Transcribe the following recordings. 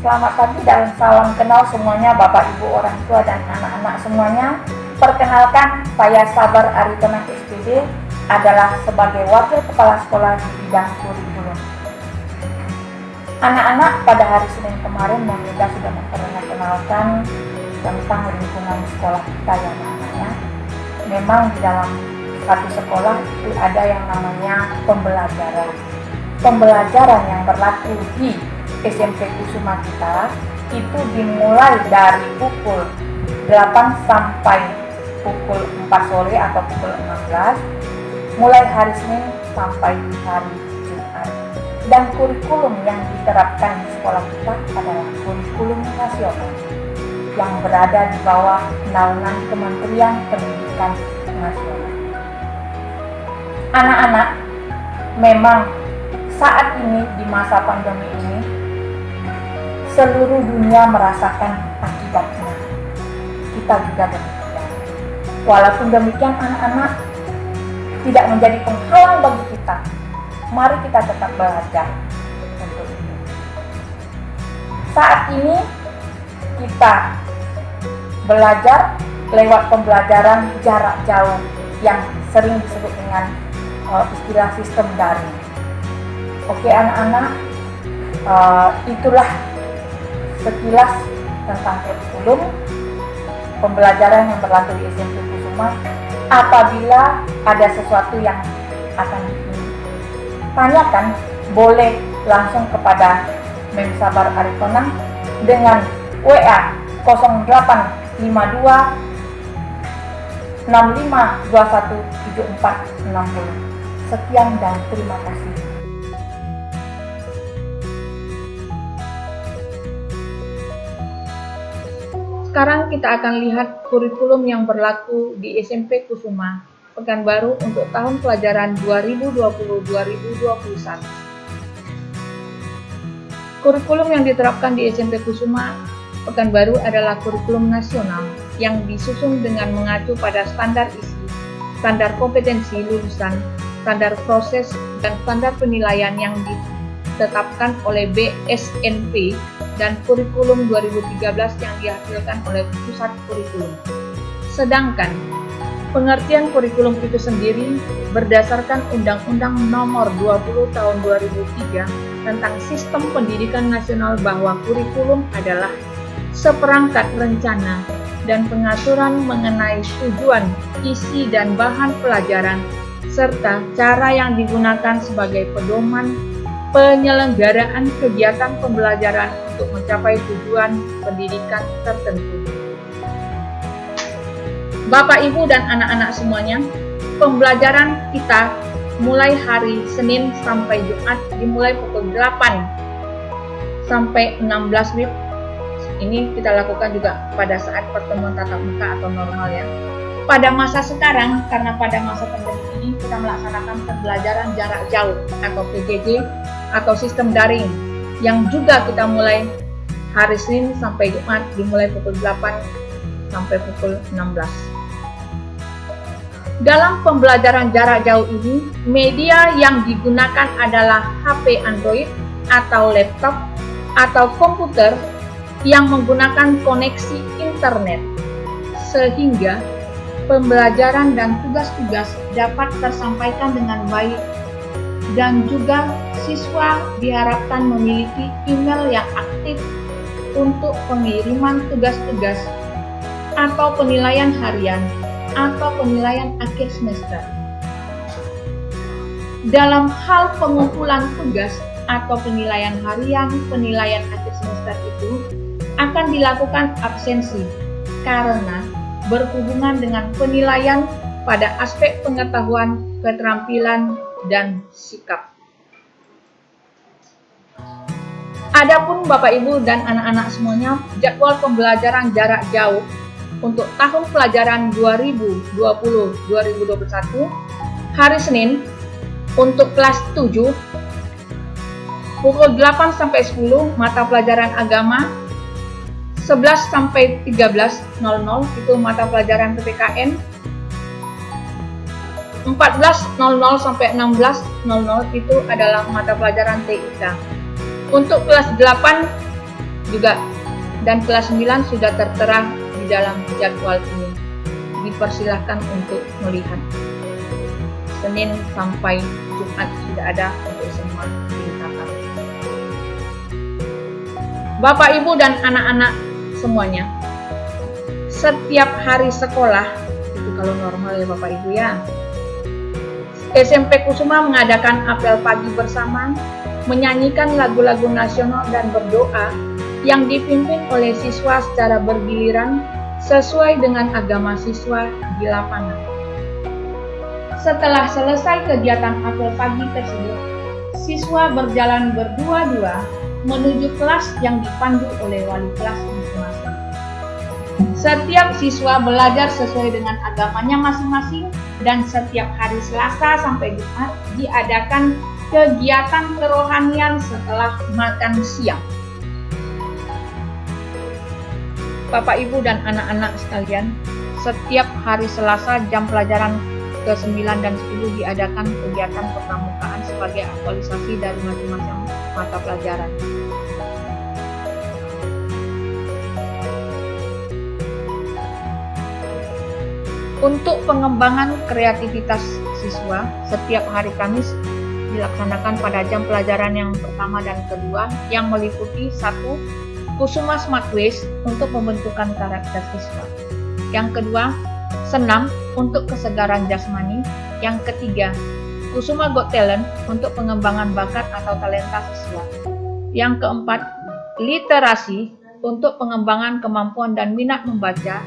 Selamat pagi dan salam kenal semuanya Bapak Ibu orang tua dan anak-anak semuanya. Perkenalkan, saya Sabar Aritonang SPD adalah sebagai Wakil Kepala Sekolah di bidang kurikulum. Anak-anak, pada hari Senin kemarin Monika sudah memperkenalkan tentang lingkungan sekolah kita ya anak-anaknya. Memang di dalam satu sekolah itu ada yang namanya pembelajaran. Pembelajaran yang berlaku di SMP Kusuma kita itu dimulai dari pukul 8 sampai pukul 4 sore atau pukul 16, mulai hari Senin sampai hari Jumat. Dan kurikulum yang diterapkan di sekolah kita adalah kurikulum nasional yang berada di bawah naungan Kementerian Pendidikan Nasional. Anak-anak, memang saat ini di masa pandemi ini seluruh dunia merasakan akibatnya. Kita juga demikian. Walaupun demikian anak-anak tidak menjadi penghalang bagi kita. Mari kita tetap belajar untuk itu. Saat ini kita belajar lewat pembelajaran jarak jauh yang sering disebut dengan istilah sistem daring. Oke anak-anak, itulah sekilas tentang kurikulum pembelajaran yang berlaku di SMP Kusuma. Apabila ada sesuatu yang akan ditanyakan, boleh langsung kepada Mem Sabar Aritonang dengan WA 0852 65217460. Sekian dan terima kasih. Sekarang kita akan lihat kurikulum yang berlaku di SMP Kusuma Pekanbaru untuk tahun pelajaran 2020-2021. Kurikulum yang diterapkan di SMP Kusuma Pekanbaru adalah kurikulum nasional yang disusun dengan mengacu pada standar isi, standar kompetensi lulusan, standar proses, dan standar penilaian yang ditetapkan oleh BSNP dan kurikulum 2013 yang dihasilkan oleh Pusat Kurikulum. Sedangkan pengertian kurikulum itu sendiri berdasarkan Undang-Undang Nomor 20 Tahun 2003 tentang Sistem Pendidikan Nasional, bahwa kurikulum adalah seperangkat rencana dan pengaturan mengenai tujuan, isi dan bahan pelajaran serta cara yang digunakan sebagai pedoman penyelenggaraan kegiatan pembelajaran untuk mencapai tujuan pendidikan tertentu. Bapak, Ibu, dan anak-anak semuanya, pembelajaran kita mulai hari Senin sampai Jumat dimulai pukul 8 sampai 16 WIB. Ini kita lakukan juga pada saat pertemuan tatap muka atau normal ya. Pada masa sekarang, karena pada masa pandemi ini kita melaksanakan pembelajaran jarak jauh atau PJJ atau sistem daring yang juga kita mulai hari Senin sampai Jumat dimulai pukul 8 sampai pukul 16. Dalam pembelajaran jarak jauh ini, media yang digunakan adalah HP Android atau laptop atau komputer yang menggunakan koneksi internet, sehingga pembelajaran dan tugas-tugas dapat tersampaikan dengan baik, dan juga siswa diharapkan memiliki email yang aktif untuk pengiriman tugas-tugas atau penilaian harian atau penilaian akhir semester. Dalam hal pengumpulan tugas atau penilaian harian, penilaian akhir semester itu akan dilakukan absensi karena berhubungan dengan penilaian pada aspek pengetahuan, keterampilan, dan sikap. Adapun Bapak, Ibu, dan anak-anak semuanya, jadwal pembelajaran jarak jauh untuk tahun pelajaran 2020-2021 hari Senin untuk kelas 7 pukul 8 sampai 10 mata pelajaran agama, 11 sampai 13.00 itu mata pelajaran PPKN, 14.00 sampai 16.00 itu adalah mata pelajaran TIK. Untuk kelas 8 juga, dan kelas 9 sudah tertera di dalam jadwal ini. Dipersilahkan untuk melihat. Senin sampai Jumat sudah ada untuk semua tingkatan. Bapak, Ibu, dan anak-anak semuanya, setiap hari sekolah, itu kalau normal ya Bapak Ibu ya, SMP Kusuma mengadakan apel pagi bersama, menyanyikan lagu-lagu nasional dan berdoa yang dipimpin oleh siswa secara bergiliran sesuai dengan agama siswa di lapangan. Setelah selesai kegiatan apel pagi tersebut, siswa berjalan berdua-dua menuju kelas yang dipandu oleh wali kelas masing-masing. Setiap siswa belajar sesuai dengan agamanya masing-masing, dan setiap hari Selasa sampai Jumat diadakan kegiatan kerohanian setelah makan siang. Bapak, Ibu, dan anak-anak sekalian, setiap hari Selasa jam pelajaran ke-9 dan 10 diadakan kegiatan pertamukaan sebagai aktualisasi dari masing-masing mata pelajaran. Untuk pengembangan kreativitas siswa, setiap hari Kamis dilaksanakan pada jam pelajaran yang pertama dan kedua yang meliputi 1. Kusuma Smart Ways untuk pembentukan karakter siswa. Yang kedua, senam untuk kesegaran jasmani. Yang ketiga, Kusuma Got Talent untuk pengembangan bakat atau talenta siswa. Yang keempat, literasi untuk pengembangan kemampuan dan minat membaca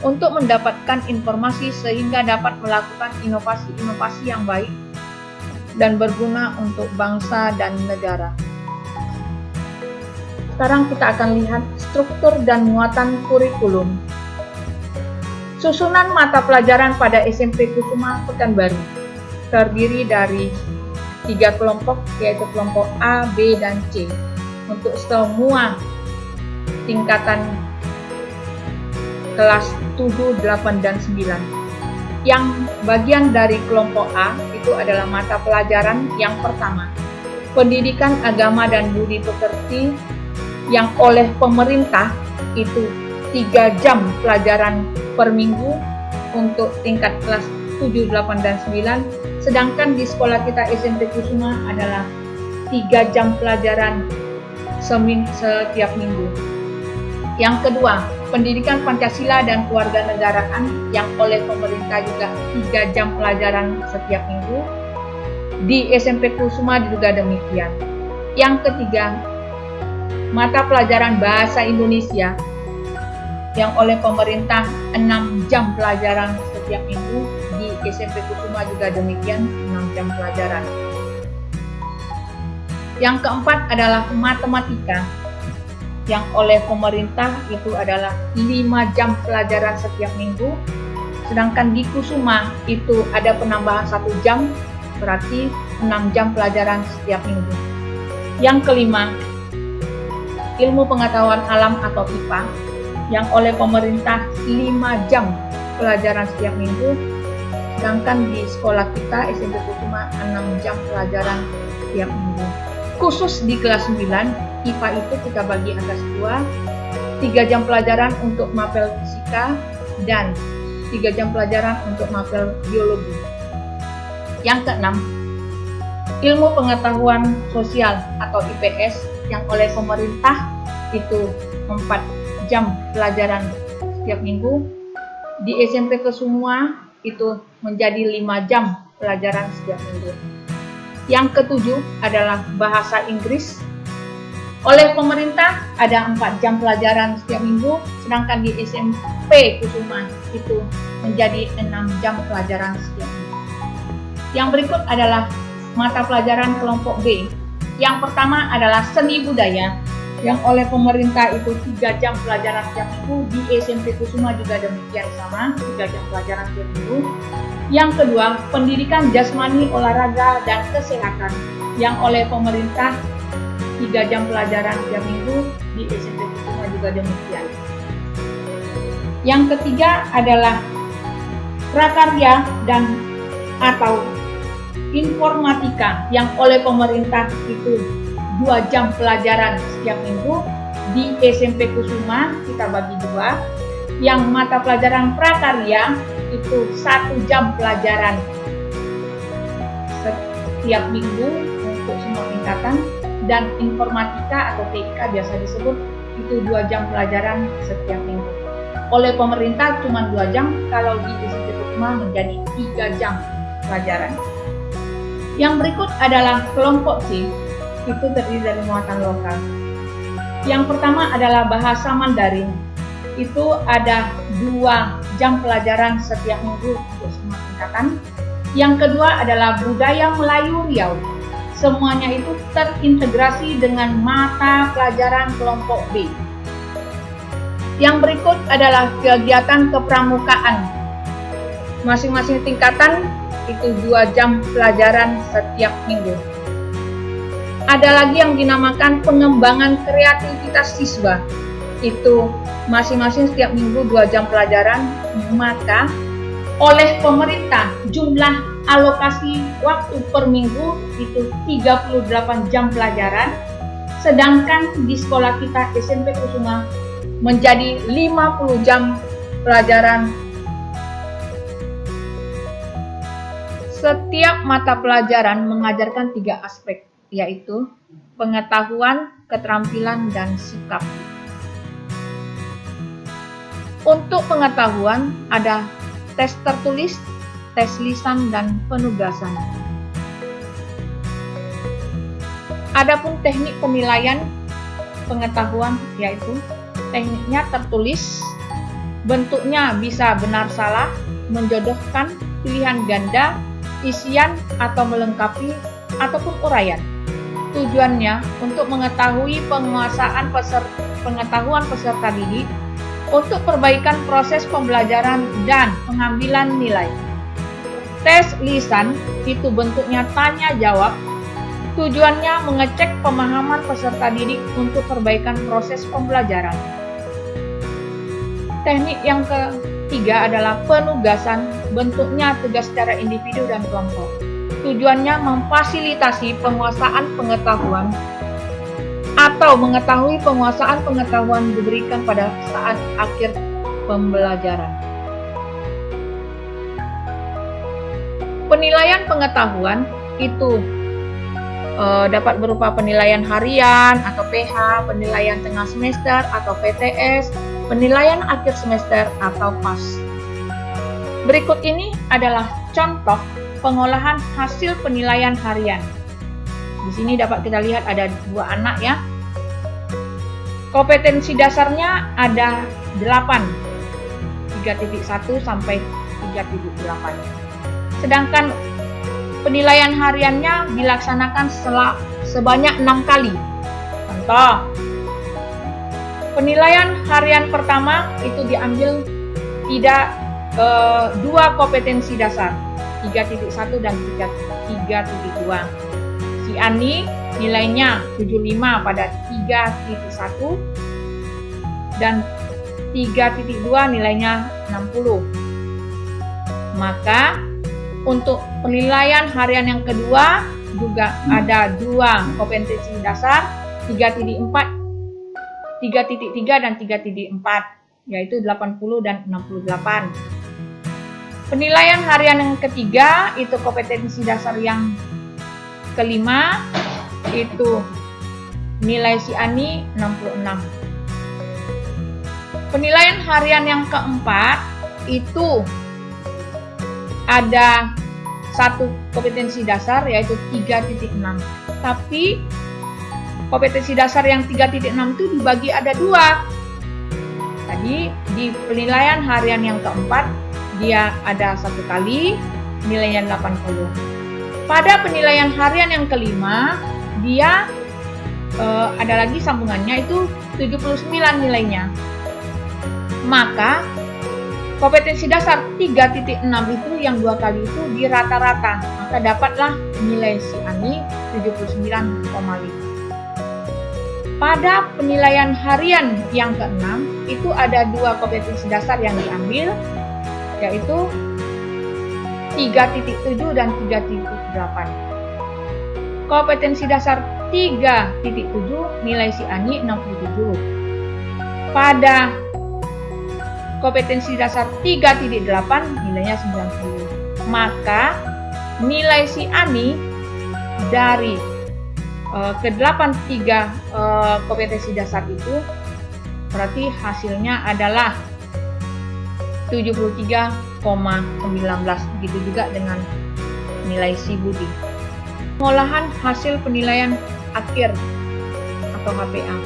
untuk mendapatkan informasi sehingga dapat melakukan inovasi-inovasi yang baik dan berguna untuk bangsa dan negara. Sekarang kita akan lihat struktur dan muatan kurikulum. Susunan mata pelajaran pada SMP Kusuma Pekanbaru terdiri dari 3 kelompok, yaitu kelompok A, B, dan C untuk semua tingkatan kelas 7, 8, dan 9. Yang bagian dari kelompok A itu adalah mata pelajaran yang pertama, pendidikan agama dan budi pekerti, yang oleh pemerintah itu 3 jam pelajaran per minggu untuk tingkat kelas 7, 8, dan 9, sedangkan di sekolah kita SMP Kusuma adalah 3 jam pelajaran setiap minggu. Yang kedua, pendidikan Pancasila dan kewarganegaraan yang oleh pemerintah juga 3 jam pelajaran setiap minggu. Di SMP Kusuma juga demikian. Yang ketiga, mata pelajaran Bahasa Indonesia yang oleh pemerintah 6 jam pelajaran setiap minggu. Di SMP Kusuma juga demikian, 6 jam pelajaran. Yang keempat adalah matematika yang oleh pemerintah itu adalah 5 jam pelajaran setiap minggu, sedangkan di Kusuma itu ada penambahan 1 jam, berarti 6 jam pelajaran setiap minggu. Yang kelima, ilmu pengetahuan alam atau IPA yang oleh pemerintah 5 jam pelajaran setiap minggu, sedangkan di sekolah kita SMP Kusuma 6 jam pelajaran setiap minggu. Khusus di kelas 9, IPA itu kita bagi atas 2, 3 jam pelajaran untuk mapel fisika dan 3 jam pelajaran untuk mapel biologi. Yang keenam, ilmu pengetahuan sosial atau IPS yang oleh pemerintah itu 4 jam pelajaran setiap minggu. Di SMP Kusuma itu menjadi 5 jam pelajaran setiap minggu. Yang ketujuh adalah bahasa Inggris. Oleh pemerintah ada 4 jam pelajaran setiap minggu, sedangkan di SMP Kusuma itu menjadi 6 jam pelajaran setiap minggu. Yang berikut adalah mata pelajaran kelompok B. Yang pertama adalah seni budaya yang oleh pemerintah itu 3 jam pelajaran setiap minggu. Di SMP Kusuma juga demikian sama, 3 jam pelajaran setiap minggu. Yang kedua, pendidikan jasmani, olahraga, dan kesehatan yang oleh pemerintah 3 jam pelajaran setiap minggu. Di SMP Kusuma juga demikian. Yang ketiga adalah prakarya dan atau informatika yang oleh pemerintah itu 2 jam pelajaran setiap minggu, di SMP Kusuma kita bagi dua. Yang mata pelajaran prakarya itu 1 jam pelajaran setiap minggu untuk semua tingkatan, dan informatika atau TIK biasa disebut itu 2 jam pelajaran setiap minggu. Oleh pemerintah cuma 2 jam, kalau di SMP Kusuma menjadi 3 jam pelajaran. Yang berikut adalah kelompok C, itu terdiri dari muatan lokal. Yang pertama adalah bahasa Mandarin, itu ada 2 jam pelajaran setiap minggu untuk semua tingkatan. Yang kedua adalah budaya Melayu Riau, semuanya itu terintegrasi dengan mata pelajaran kelompok B. Yang berikut adalah kegiatan kepramukaan, masing-masing tingkatan itu 2 jam pelajaran setiap minggu. Ada lagi yang dinamakan pengembangan kreativitas siswa, itu masing-masing setiap minggu 2 jam pelajaran, maka oleh pemerintah jumlah alokasi waktu per minggu itu 38 jam pelajaran, sedangkan di sekolah kita SMP Kusuma menjadi 50 jam pelajaran. Setiap mata pelajaran mengajarkan 3 aspek, yaitu pengetahuan, keterampilan, dan sikap. Untuk pengetahuan ada tes tertulis, tes lisan, dan penugasan. Adapun teknik penilaian pengetahuan yaitu tekniknya tertulis, bentuknya bisa benar salah, menjodohkan, pilihan ganda, isian atau melengkapi, ataupun uraian. Tujuannya untuk mengetahui pengetahuan peserta didik untuk perbaikan proses pembelajaran dan pengambilan nilai. Tes lisan itu bentuknya tanya jawab, tujuannya mengecek pemahaman peserta didik untuk perbaikan proses pembelajaran. Teknik yang ketiga adalah penugasan, bentuknya tugas secara individu dan kelompok. Tujuannya memfasilitasi penguasaan pengetahuan atau mengetahui penguasaan pengetahuan diberikan pada saat akhir pembelajaran. Penilaian pengetahuan itu dapat berupa penilaian harian atau PH, penilaian tengah semester atau PTS, penilaian akhir semester atau PAS. Berikut ini adalah contoh pengolahan hasil penilaian harian. Di sini dapat kita lihat ada 2 anak ya. Kompetensi dasarnya ada 8, 3.1 sampai 3.8. Sedangkan penilaian hariannya dilaksanakan sebanyak 6 kali. Contoh, penilaian harian pertama itu diambil 2 kompetensi dasar, 3.1 dan 3.2. Si Ani nilainya 75 pada 3.1 dan 3.2 nilainya 60. Maka untuk penilaian harian yang kedua juga ada 2 kompetensi dasar, 3.4, 3.3 dan 3.4, yaitu 80 dan 68. Penilaian harian yang ketiga itu kompetensi dasar yang kelima, itu nilai si Ani 66. Penilaian harian yang keempat itu ada 1 kompetensi dasar yaitu 3.6. Tapi kompetensi dasar yang 3.6 itu dibagi ada 2. Jadi di penilaian harian yang keempat dia ada 1 kali, nilainya 80. Pada penilaian harian yang kelima dia ada lagi sambungannya itu 79 nilainya. Maka kompetensi dasar 3.6 itu yang 2 kali itu di rata-rata, maka dapatlah nilai si Ani 79,5. Pada penilaian harian yang ke-6 itu ada 2 kompetensi dasar yang diambil, yaitu 3.7 dan 3.8. Kompetensi dasar 3.7 nilai si Ani 67. Pada kompetensi dasar 3.8 nilainya 90. Maka nilai si Ani dari ke-8 kompetensi dasar itu berarti hasilnya adalah 73,19. Begitu juga dengan nilai si Budi. Pengolahan hasil penilaian akhir atau HPA.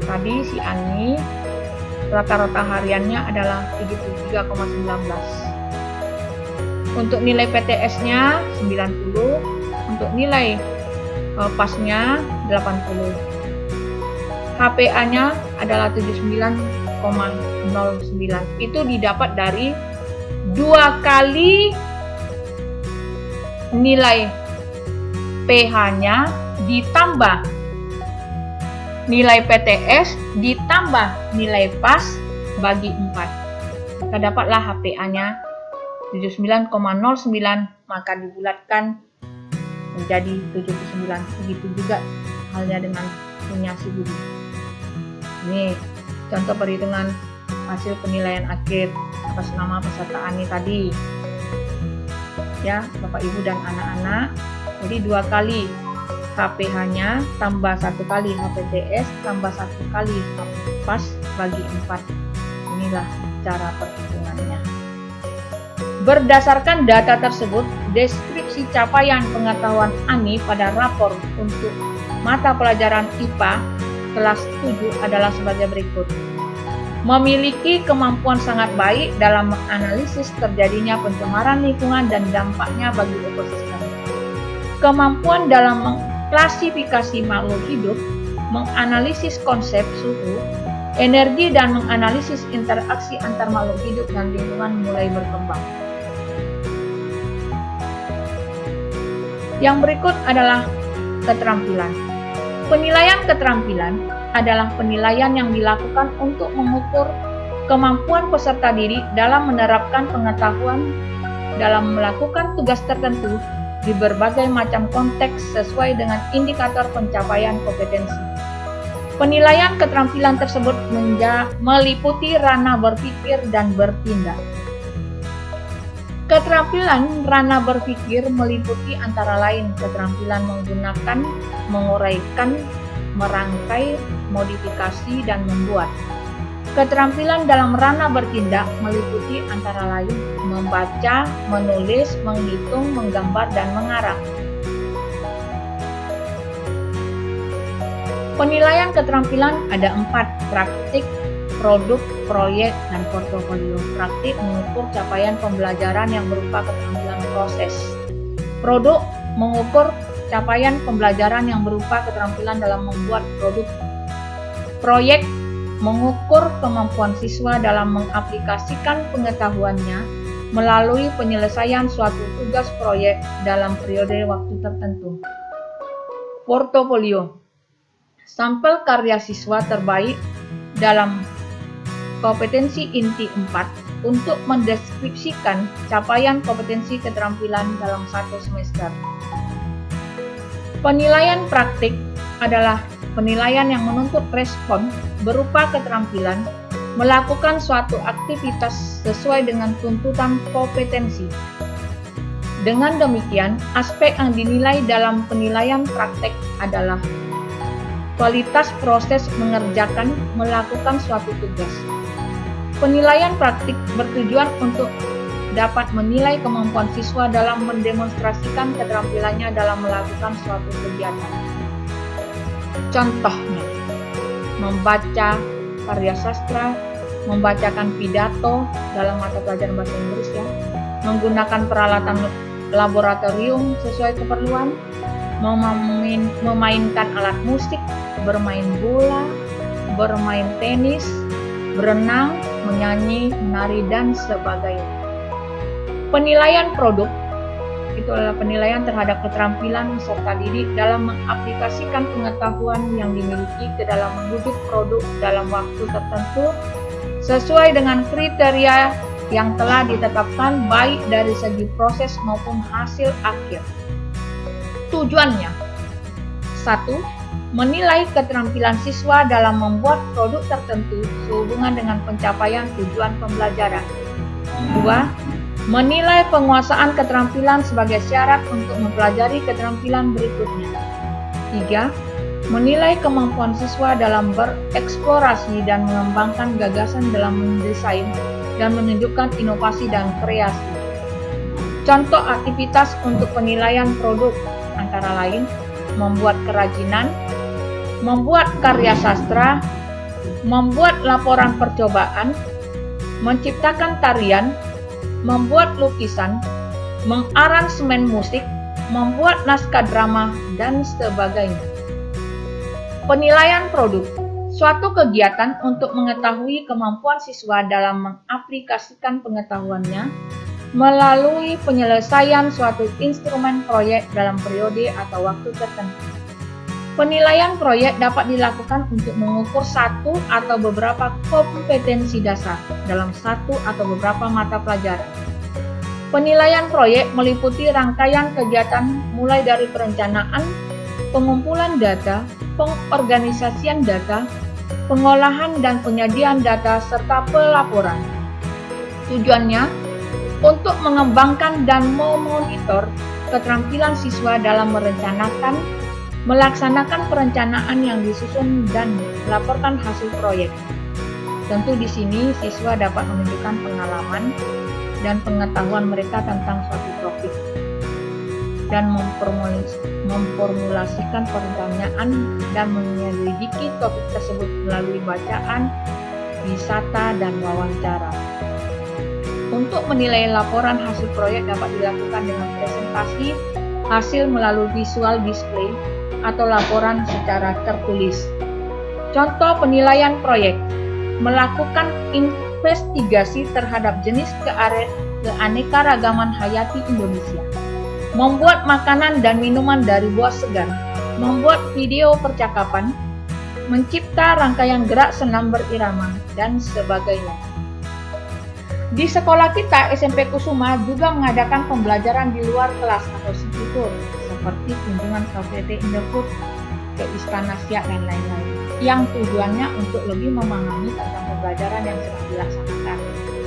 Tadi si Ani rata-rata hariannya adalah 73,19. Untuk nilai PTS-nya 90, untuk nilai pasnya 80. HPA-nya adalah 79,09. Itu didapat dari 2 kali nilai PH-nya ditambah nilai PTS ditambah nilai pas bagi 4. Kita dapatlah HPA-nya 79,09, maka dibulatkan menjadi 79. Begitu juga halnya dengan punya si Budi. Ini contoh perhitungan hasil penilaian akhir atas nama peserta Ani tadi. Ya, Bapak Ibu dan anak-anak. Jadi 2 kali HPH-nya tambah 1 kali HPTS tambah 1 kali pas bagi 4. Inilah cara perhitungannya. Berdasarkan data tersebut, deskripsi capaian pengetahuan Ani pada rapor untuk mata pelajaran IPA kelas 7 adalah sebagai berikut. Memiliki kemampuan sangat baik dalam menganalisis terjadinya pencemaran lingkungan dan dampaknya bagi ekosistem. Kemampuan dalam mengklasifikasi makhluk hidup, menganalisis konsep suhu, energi dan menganalisis interaksi antar makhluk hidup dan lingkungan mulai berkembang. Yang berikut adalah keterampilan. Penilaian keterampilan adalah penilaian yang dilakukan untuk mengukur kemampuan peserta didik dalam menerapkan pengetahuan dalam melakukan tugas tertentu di berbagai macam konteks sesuai dengan indikator pencapaian kompetensi. Penilaian keterampilan tersebut meliputi ranah berpikir dan bertindak. Keterampilan ranah berpikir meliputi antara lain keterampilan menggunakan, menguraikan, merangkai, modifikasi, dan membuat. Keterampilan dalam ranah bertindak meliputi antara lain membaca, menulis, menghitung, menggambar, dan mengarang. Penilaian keterampilan ada 4, praktik, produk, proyek, dan portofolio. Praktik mengukur capaian pembelajaran yang berupa keterampilan proses. Produk mengukur capaian pembelajaran yang berupa keterampilan dalam membuat produk. Proyek mengukur kemampuan siswa dalam mengaplikasikan pengetahuannya melalui penyelesaian suatu tugas proyek dalam periode waktu tertentu. Portofolio, sampel karya siswa terbaik dalam kompetensi inti 4 untuk mendeskripsikan capaian kompetensi keterampilan dalam 1 semester. Penilaian praktik adalah penilaian yang menuntut respon berupa keterampilan melakukan suatu aktivitas sesuai dengan tuntutan kompetensi. Dengan demikian, aspek yang dinilai dalam penilaian praktek adalah kualitas proses mengerjakan melakukan suatu tugas. Penilaian praktik bertujuan untuk dapat menilai kemampuan siswa dalam mendemonstrasikan keterampilannya dalam melakukan suatu kegiatan. Contohnya, membaca karya sastra, membacakan pidato dalam mata pelajaran bahasa Inggris ya, menggunakan peralatan laboratorium sesuai keperluan, memainkan alat musik, bermain bola, bermain tenis, berenang, menyanyi, menari, dan sebagainya. Penilaian produk itu adalah penilaian terhadap keterampilan peserta didik dalam mengaplikasikan pengetahuan yang dimiliki ke dalam mewujud produk dalam waktu tertentu sesuai dengan kriteria yang telah ditetapkan baik dari segi proses maupun hasil akhir. Tujuannya 1. menilai keterampilan siswa dalam membuat produk tertentu sehubungan dengan pencapaian tujuan pembelajaran. 2. Menilai penguasaan keterampilan sebagai syarat untuk mempelajari keterampilan berikutnya. 3. Menilai kemampuan siswa dalam bereksplorasi dan mengembangkan gagasan dalam mendesain dan menunjukkan inovasi dan kreasi. Contoh aktivitas untuk penilaian produk antara lain membuat kerajinan, membuat karya sastra, membuat laporan percobaan, menciptakan tarian, membuat lukisan, mengaransemen musik, membuat naskah drama, dan sebagainya. Penilaian produk, suatu kegiatan untuk mengetahui kemampuan siswa dalam mengaplikasikan pengetahuannya melalui penyelesaian suatu instrumen proyek dalam periode atau waktu tertentu. Penilaian proyek dapat dilakukan untuk mengukur satu atau beberapa kompetensi dasar dalam satu atau beberapa mata pelajaran. Penilaian proyek meliputi rangkaian kegiatan mulai dari perencanaan, pengumpulan data, pengorganisasian data, pengolahan dan penyajian data, serta pelaporan. Tujuannya untuk mengembangkan dan memonitor keterampilan siswa dalam merencanakan, melaksanakan perencanaan yang disusun dan melaporkan hasil proyek. Tentu di sini siswa dapat menunjukkan pengalaman dan pengetahuan mereka tentang suatu topik dan memformulasikan pertanyaan dan menyelidiki topik tersebut melalui bacaan, wisata, dan wawancara. Untuk menilai laporan hasil proyek dapat dilakukan dengan presentasi hasil melalui visual display atau laporan secara tertulis. Contoh penilaian proyek: melakukan investigasi terhadap jenis keanekaragaman hayati Indonesia, membuat makanan dan minuman dari buah segar, membuat video percakapan, mencipta rangkaian gerak senam berirama, dan sebagainya. Di sekolah kita, SMP Kusuma juga mengadakan pembelajaran di luar kelas atau city tour, seperti kunjungan ke PT Indofood, ke Istana Siak, dan lain-lain, yang tujuannya untuk lebih memahami tentang pembelajaran yang sedang dilaksanakan.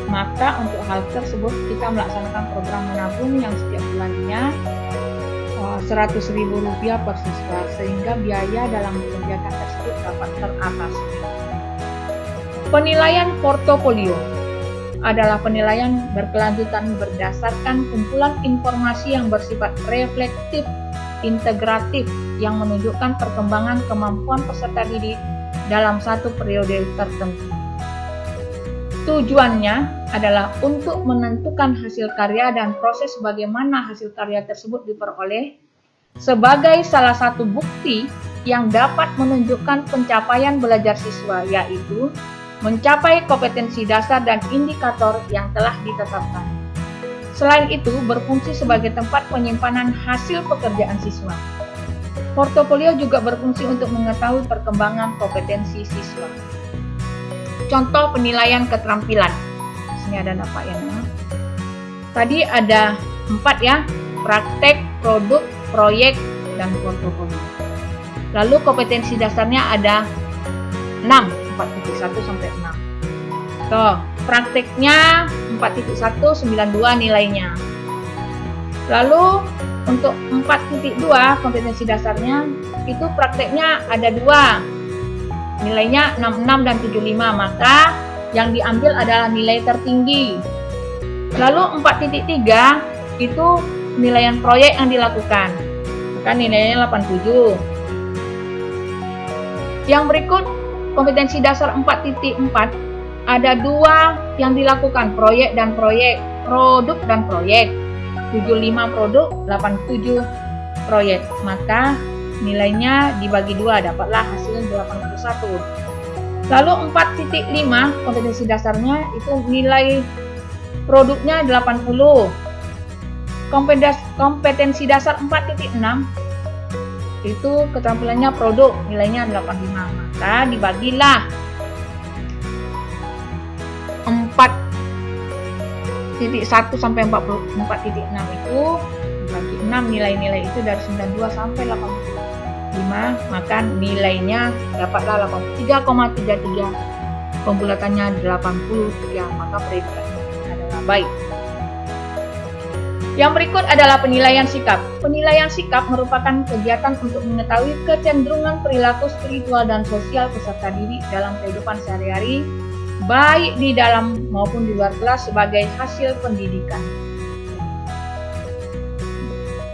Maka untuk hal tersebut kita melaksanakan program menabung yang setiap bulannya Rp100.000 per siswa, sehingga biaya dalam kegiatan tersebut dapat teratasi. Penilaian portofolio adalah penilaian berkelanjutan berdasarkan kumpulan informasi yang bersifat reflektif, integratif, yang menunjukkan perkembangan kemampuan peserta didik dalam satu periode tertentu. Tujuannya adalah untuk menentukan hasil karya dan proses bagaimana hasil karya tersebut diperoleh sebagai salah satu bukti yang dapat menunjukkan pencapaian belajar siswa, yaitu mencapai kompetensi dasar dan indikator yang telah ditetapkan. Selain itu, berfungsi sebagai tempat penyimpanan hasil pekerjaan siswa. Portofolio juga berfungsi untuk mengetahui perkembangan kompetensi siswa. Contoh penilaian keterampilan. Sini ada nampaknya. Tadi ada 4 ya, praktek, produk, proyek, dan portofolio. Lalu kompetensi dasarnya ada 6. 4.1 sampai 6. Tuh, prakteknya 4.192 nilainya. Lalu untuk 4.2 kompetensi dasarnya itu prakteknya ada 2. Nilainya 66 dan 75, maka yang diambil adalah nilai tertinggi. Lalu 4.3 itu penilaian proyek yang dilakukan. Maka nilainya 87. Yang berikut kompetensi dasar 4.4 ada 2 yang dilakukan, proyek dan proyek, produk dan proyek. 75 produk, 87 proyek. Maka nilainya dibagi 2, dapatlah hasil 81. Lalu 4.5 kompetensi dasarnya itu nilai produknya 80. Kompetensi dasar 4.6 itu keterampilannya produk, nilainya 85. Maka dibagilah 4.1 sampai 4.6 itu dibagi 6, nilai-nilai itu dari 92 sampai 80. maka nilainya dapatlah 83,33, pembulatannya 83, maka predikatnya adalah baik. Yang berikut adalah penilaian sikap. Penilaian sikap merupakan kegiatan untuk mengetahui kecenderungan perilaku spiritual dan sosial peserta didik dalam kehidupan sehari-hari, baik di dalam maupun di luar kelas sebagai hasil pendidikan.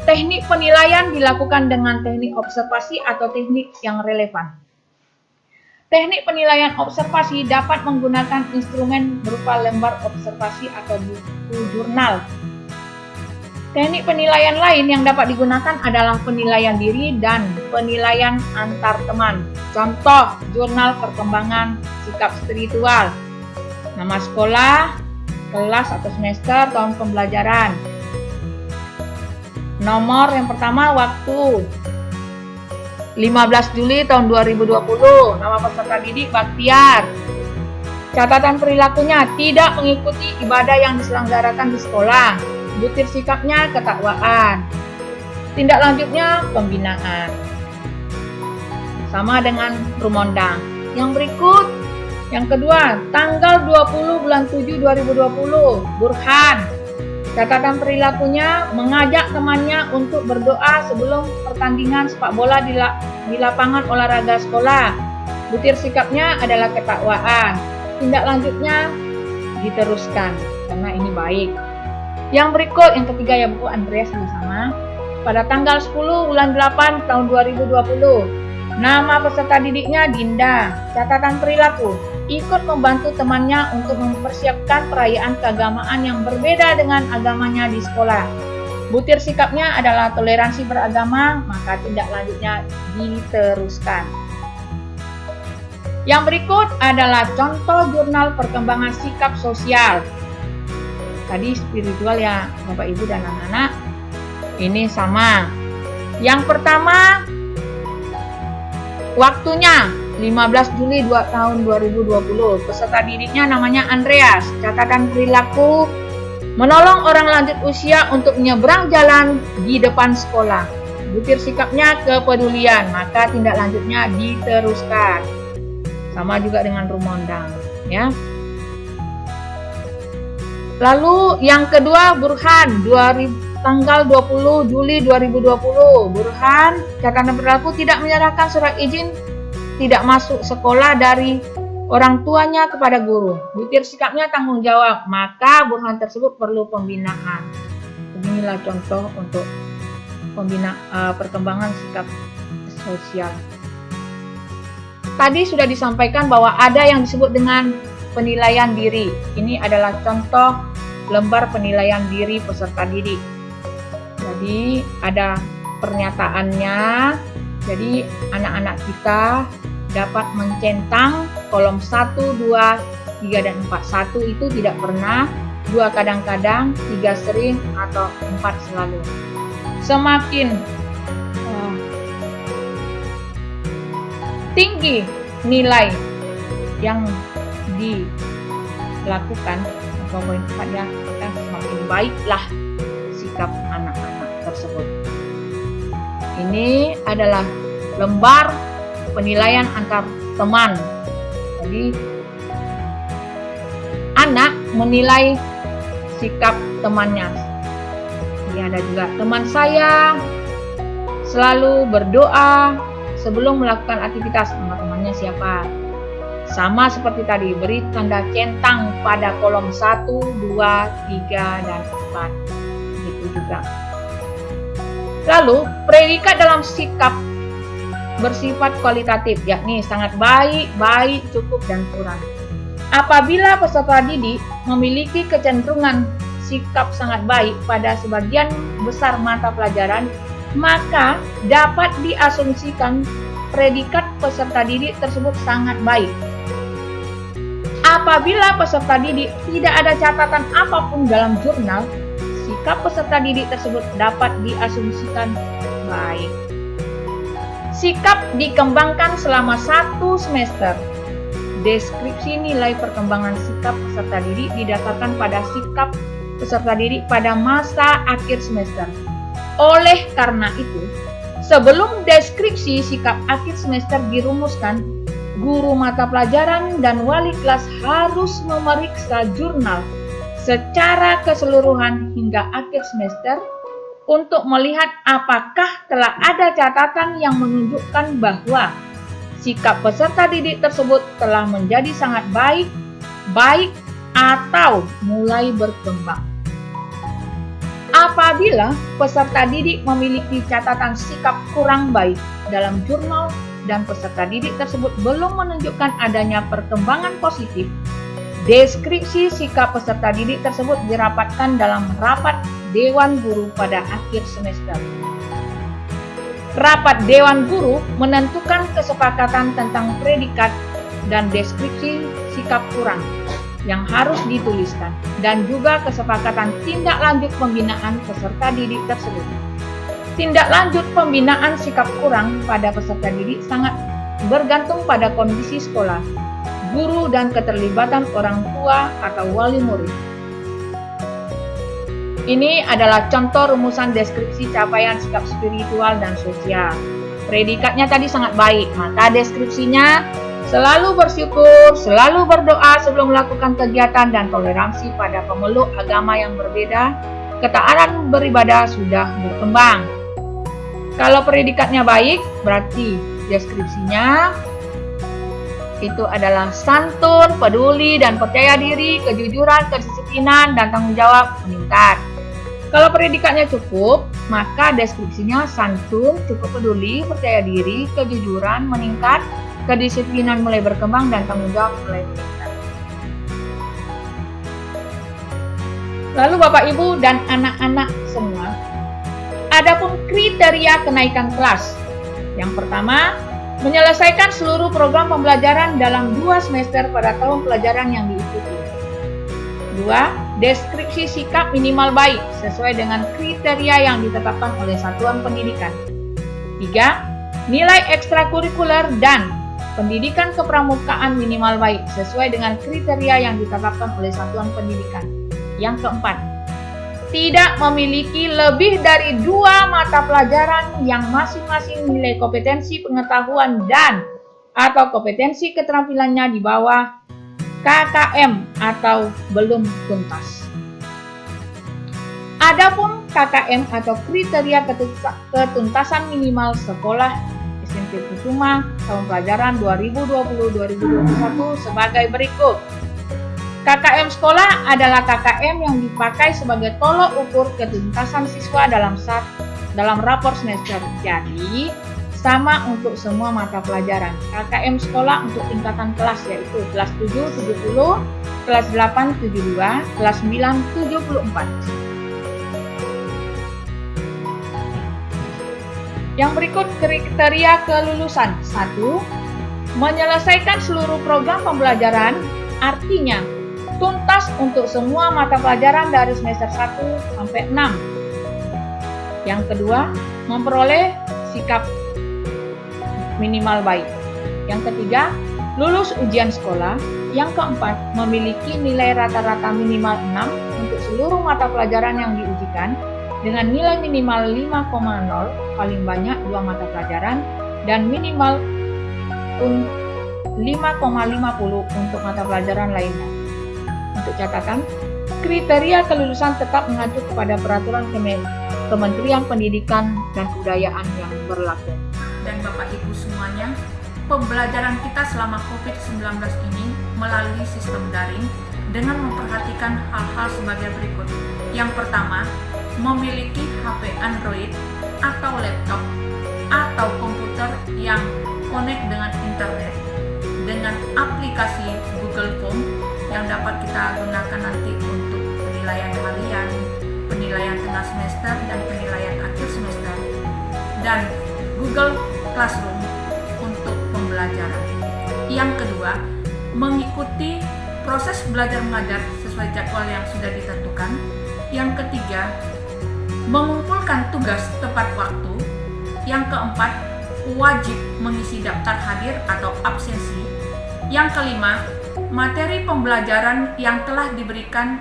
Teknik penilaian dilakukan dengan teknik observasi atau teknik yang relevan. Teknik penilaian observasi dapat menggunakan instrumen berupa lembar observasi atau buku jurnal. Teknik penilaian lain yang dapat digunakan adalah penilaian diri dan penilaian antar teman. Contoh, jurnal perkembangan sikap spiritual, nama sekolah, kelas atau semester, tahun pembelajaran. Nomor yang pertama, waktu 15 Juli tahun 2020, nama peserta didik Baktiar. Catatan perilakunya tidak mengikuti ibadah yang diselenggarakan di sekolah. Butir sikapnya ketakwaan. Tindak lanjutnya pembinaan. Sama dengan Rumondang. Yang berikut, yang kedua, tanggal 20 bulan 7 2020, Burhan. Catatan perilakunya mengajak temannya untuk berdoa sebelum pertandingan sepak bola di lapangan olahraga sekolah. Butir sikapnya adalah ketakwaan. Tindak lanjutnya diteruskan karena ini baik. Yang berikut, yang ketiga ya Bu Andreas sama. Pada tanggal 10 bulan 8 tahun 2020, nama peserta didiknya Dinda. Catatan perilaku, ikut membantu temannya untuk mempersiapkan perayaan keagamaan yang berbeda dengan agamanya di sekolah. Butir sikapnya adalah toleransi beragama, maka tindak lanjutnya diteruskan. Yang berikut adalah contoh jurnal perkembangan sikap sosial. Tadi spiritual ya Bapak Ibu dan anak-anak, ini sama. Yang pertama, waktunya 15 Juli tahun 2020. Peserta didiknya namanya Andreas. Catatan perilaku, menolong orang lanjut usia untuk menyeberang jalan di depan sekolah. Butir sikapnya kepedulian, maka tindak lanjutnya diteruskan. Sama juga dengan Rumondang, ya. Lalu yang kedua, Burhan, tanggal 20 Juli 2020. Burhan, catatan perilaku tidak menyerahkan surat izin tidak masuk sekolah dari orang tuanya kepada guru. Butir sikapnya tanggung jawab, maka Burhan tersebut perlu pembinaan. Inilah contoh untuk perkembangan sikap sosial. Tadi sudah disampaikan bahwa ada yang disebut dengan penilaian diri. Ini adalah contoh lembar penilaian diri peserta didik. Jadi ada pernyataannya. Jadi anak-anak kita dapat mencentang kolom 1, 2, 3, dan 4. 1 itu tidak pernah, 2 kadang-kadang, 3 sering, atau 4 selalu. Semakin tinggi nilai yang dilakukan atau poin 4-nya, akan semakin baiklah sikap anak-anak tersebut. Ini adalah lembar penilaian antar teman. Jadi anak menilai sikap temannya. Ini ada juga, teman saya selalu berdoa sebelum melakukan aktivitas. Nama temannya siapa? Sama seperti tadi, beri tanda centang pada kolom 1, 2, 3, dan 4. Gitu juga. Lalu, predikat dalam sikap bersifat kualitatif, yakni sangat baik, baik, cukup, dan kurang. Apabila peserta didik memiliki kecenderungan sikap sangat baik pada sebagian besar mata pelajaran, maka dapat diasumsikan predikat peserta didik tersebut sangat baik. Apabila peserta didik tidak ada catatan apapun dalam jurnal, sikap peserta didik tersebut dapat diasumsikan baik. Sikap dikembangkan selama 1 semester. Deskripsi nilai perkembangan sikap peserta didik didasarkan pada sikap peserta didik pada masa akhir semester. Oleh karena itu, Sebelum deskripsi sikap akhir semester dirumuskan, guru mata pelajaran dan wali kelas harus memeriksa jurnal secara keseluruhan hingga akhir semester untuk melihat apakah telah ada catatan yang menunjukkan bahwa sikap peserta didik tersebut telah menjadi sangat baik, atau mulai berkembang. Apabila peserta didik memiliki catatan sikap kurang baik dalam jurnal dan peserta didik tersebut belum menunjukkan adanya perkembangan positif, deskripsi sikap peserta didik tersebut dirapatkan dalam rapat Dewan Guru pada akhir semester. Rapat Dewan Guru menentukan kesepakatan tentang predikat dan deskripsi sikap kurang yang harus dituliskan, dan juga kesepakatan tindak lanjut pembinaan peserta didik tersebut. Tindak lanjut pembinaan sikap kurang pada peserta didik sangat bergantung pada kondisi sekolah, guru, dan keterlibatan orang tua atau wali murid. Ini adalah contoh rumusan deskripsi capaian sikap spiritual dan sosial. Predikatnya tadi sangat baik, maka deskripsinya selalu bersyukur, selalu berdoa sebelum melakukan kegiatan, dan toleransi pada pemeluk agama yang berbeda. Ketaatan beribadah sudah berkembang. Kalau predikatnya baik, berarti deskripsinya itu adalah santun, peduli, dan percaya diri, kejujuran, kedisiplinan, dan tanggung jawab meningkat. Kalau predikatnya cukup, maka deskripsinya santun, cukup peduli, percaya diri, kejujuran meningkat, kedisiplinan mulai berkembang, dan tanggung jawab mulai meningkat. Lalu Bapak Ibu dan anak-anak semua, adapun kriteria kenaikan kelas. Yang pertama, menyelesaikan seluruh program pembelajaran dalam 2 semester pada tahun pelajaran yang diikuti. 2. Deskripsi sikap minimal baik sesuai dengan kriteria yang ditetapkan oleh satuan pendidikan. 3. Nilai ekstrakurikuler dan pendidikan kepramukaan minimal baik sesuai dengan kriteria yang ditetapkan oleh satuan pendidikan. Yang keempat, tidak memiliki lebih dari 2 mata pelajaran yang masing-masing nilai kompetensi pengetahuan dan atau kompetensi keterampilannya di bawah KKM atau belum tuntas. Adapun KKM atau kriteria ketuntasan minimal sekolah SMP Kusuma tahun pelajaran 2020-2021 sebagai berikut. KKM sekolah adalah KKM yang dipakai sebagai tolok ukur ketuntasan siswa dalam rapor semester. Jadi, sama untuk semua mata pelajaran. KKM sekolah untuk tingkatan kelas yaitu kelas 7 70, kelas 8 72, kelas 9 74. Yang berikut kriteria kelulusan. 1. Menyelesaikan seluruh program pembelajaran, artinya tuntas untuk semua mata pelajaran dari semester 1 sampai 6. Yang kedua, memperoleh sikap minimal baik. Yang ketiga, lulus ujian sekolah. Yang keempat, memiliki nilai rata-rata minimal 6 untuk seluruh mata pelajaran yang diujikan dengan nilai minimal 5,0 paling banyak 2 mata pelajaran dan minimal 5,50 untuk mata pelajaran lainnya. Untuk catatan, kriteria kelulusan tetap mengacu kepada peraturan Kementerian Pendidikan dan Kebudayaan yang berlaku. Dan Bapak Ibu semuanya, pembelajaran kita selama COVID-19 ini melalui sistem daring dengan memperhatikan hal-hal sebagai berikut. Yang pertama, memiliki HP Android atau laptop atau komputer yang connect dengan internet dengan aplikasi Google Form yang dapat kita gunakan nanti untuk penilaian harian, penilaian tengah semester, dan penilaian akhir semester, dan Google Classroom untuk pembelajaran. Yang kedua, mengikuti proses belajar mengajar sesuai jadwal yang sudah ditentukan. Yang ketiga, mengumpulkan tugas tepat waktu. Yang keempat, wajib mengisi daftar hadir atau absensi. Yang kelima, materi pembelajaran yang telah diberikan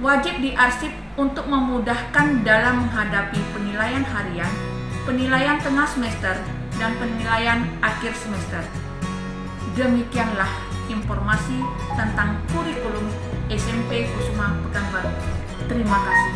wajib diarsip untuk memudahkan dalam menghadapi penilaian harian. penilaian tengah semester, dan penilaian akhir semester. Demikianlah informasi tentang kurikulum SMP Kusuma Pekanbaru. Terima kasih.